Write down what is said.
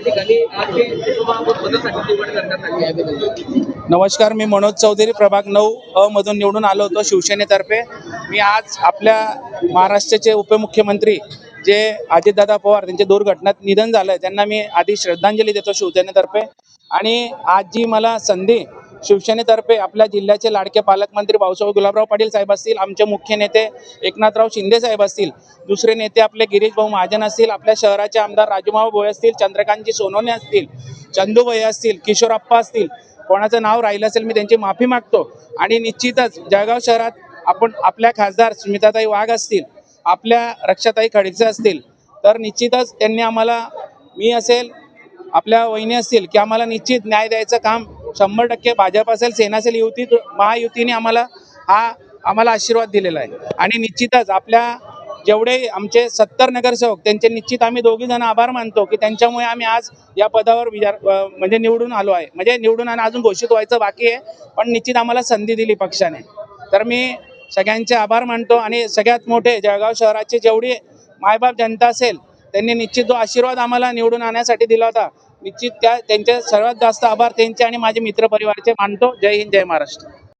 ठिकाणी आज ते उपमहापदासाठी निवड करण्यात आली आहे. नमस्कार, मी मनोज चौधरी, प्रभाग 9 मधून निवडून आलो होतो शिवसेनेतर्फे. मी आज आपल्या महाराष्ट्राचे उपमुख्यमंत्री जे अजितदादा पवार त्यांचे दुर्घटनेत निधन झालंय त्यांना मी आधी श्रद्धांजली देतो शिवसेनेतर्फे. आणि आज जी मला संधी शिवसेनेतर्फे आपल्या जिल्ह्याचे लाडके पालकमंत्री भाऊसाहेब गुलाबराव पाटील साहेब असतील, आमचे मुख्य नेते एकनाथराव शिंदे साहेब असतील, दुसरे नेते आपले गिरीश भाऊ महाजन असतील, आपल्या शहराचे आमदार राजूभाऊ भोये असतील, चंद्रकांतजी सोनवणे असतील, चंदूभाई असतील, किशोरप्पा असतील, कोणाचं नाव राहिलं असेल मी त्यांची माफी मागतो. आणि निश्चितच जळगाव शहरात आपण आपल्या खासदार स्मिताताई वाघ असतील, आपल्या रक्षाताई खडसे असतील, तर निश्चितच त्यांनी आम्हाला, मी असेल, आपल्या वहिनी असतील, की आम्हाला निश्चित न्याय द्यायचं काम 100% भाजप असेल, सेना असेल, युती महायुतीने आम्हाला आशीर्वाद दिलेला आहे. आणि निश्चितच आपल्या जेवढे आमचे 70 नगरसेवक त्यांचे निश्चित आम्ही दोघी जण आभार मानतो की त्यांच्यामुळे आम्ही आज या पदावर म्हणजे निवडून आलो आहे. म्हणजे निवडून आणि अजून घोषित व्हायचं बाकी आहे, पण निश्चित आम्हाला संधी दिली पक्षाने. तर मी सगळ्यांचे आभार मानतो. आणि सगळ्यात मोठे जळगाव शहराचे जेवढी मायबाप जनता असेल त्यांनी निश्चित जो आशीर्वाद आम्हाला निवडून आणण्यासाठी दिला होता, निश्चित त्यांचे सर्वात जास्त आभार त्यांचे आणि माझे मित्र परिवाराचे मानतो. जय हिंद, जय महाराष्ट्र.